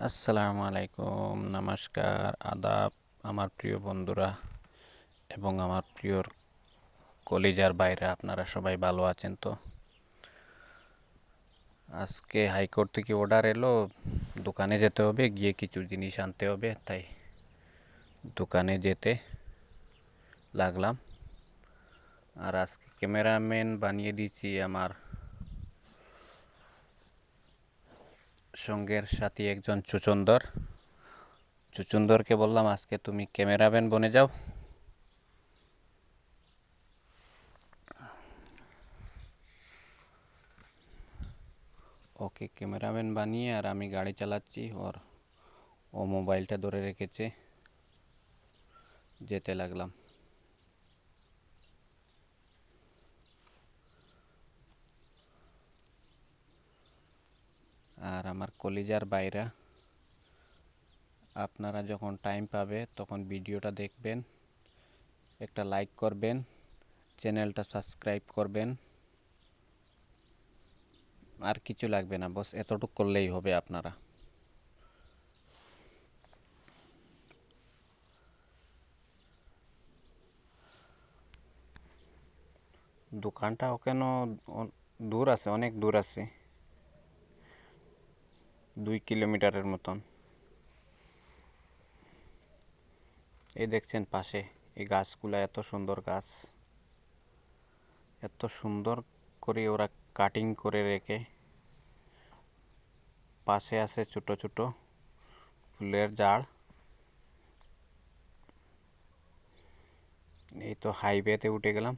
আসসালামু আলাইকুম, নমস্কার, আদাব আমার প্রিয় বন্ধুরা এবং আমার প্রিয় কলিজার বাইরে আপনারা সবাই ভালো আছেন তো? আজকে হাইকোর্ট থেকে অর্ডার এলো, দোকানে যেতে হবে, গিয়ে কিছু জিনিস আনতে হবে, তাই দোকানে যেতে লাগলাম। আর আজকে ক্যামেরাম্যান বানিয়ে দিয়েছি আমার সঙ্গের সাথী একজন চুচুন্দরকে বললাম আজকে তুমি ক্যামেরাম্যান বনে যাও। ওকে ক্যামেরাম্যান বানিয়ে আর আমি গাড়ি চালাচ্ছি, ও মোবাইলটা ধরে রেখেছে, যেতে লাগলাম। আর আমার কলিজার বাইরা, আপনারা যখন টাইম পাবে তখন ভিডিওটা দেখবেন, একটা লাইক করবেন, চ্যানেলটা সাবস্ক্রাইব করবেন, আর কিছু লাগবে না, বস এতটুকু করলেই হবে আপনারা। দোকানটা ওখানে দূর আছে, অনেক দূর আছে, 2 কিলোমিটারের মতন। এই দেখছেন পাশে এই গাছগুলো, এত সুন্দর গাছ, এত সুন্দর করে ওরা কাটিং করে রেখে। পাশে আছে ছোট ছোট ফুলের ঝাড়। এই তো হাইওয়েতে উঠে গেলাম।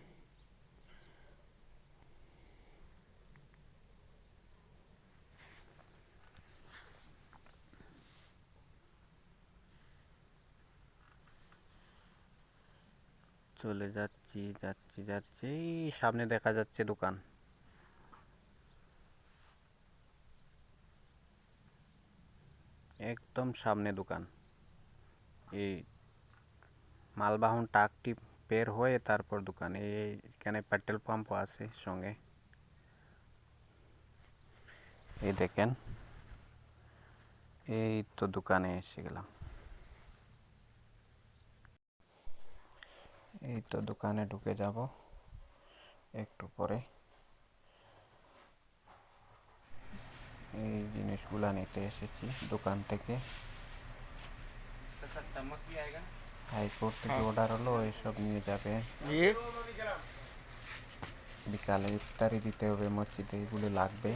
চলে যাচ্ছি যাচ্ছি যাচ্ছি, এই সামনে দেখা যাচ্ছে দোকান, একদম সামনে দোকান। এই মালবাহন ট্রাকটি বের হয়ে তারপর দোকান। এইখানে পেট্রোল পাম্পও আছে সঙ্গে। এই দেখেন, এই তো দোকানে এসে গেলাম। এই তো দোকানে ঢুকে যাব একটু পরে। এই জিনিসগুলা নিতে এসেছি দোকান থেকে। হাইকোর্ট থেকে অর্ডার হলো, এসব নিয়ে যাবে। বিকালে ইফতারি দিতে হবে মসজিদে, এগুলো লাগবে,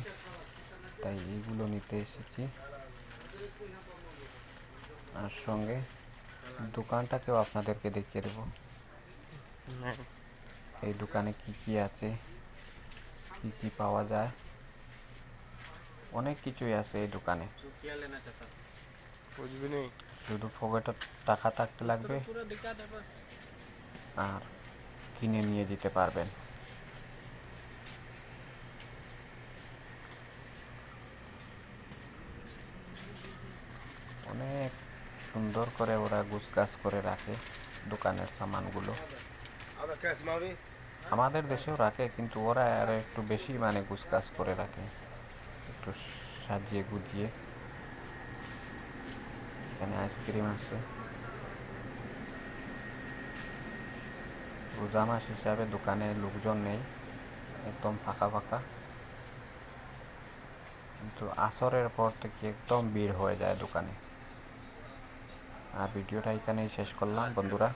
তাই এইগুলো নিতে এসেছি। আর সঙ্গে দোকানটাকেও আপনাদেরকে দেখিয়ে দেব, এই দোকানে কি কি আছে, কি কি পাওয়া যায়। অনেক কিছুই আছে এই দোকানে, শুধু পকেটে টাকা থাকতে লাগবে আর কিনে নিয়ে যেতে পারবেন। অনেক সুন্দর করে ওরা গুছগাছ করে রাখে দোকানের সামানগুলো। আমাদের দেশেও রাখে, কিন্তু ওরা আর একটু বেশি গুছগাছ করে রাখে, একটু সাজিয়ে গুজিয়ে। এখানে আইসক্রিম আছে। রোজা মাস হিসাবে দোকানে লোকজন নেই, একদম ফাঁকা ফাঁকা, কিন্তু আসরের পর থেকে একদম ভিড় হয়ে যায় দোকানে। আর ভিডিওটা এখানেই শেষ করলাম বন্ধুরা।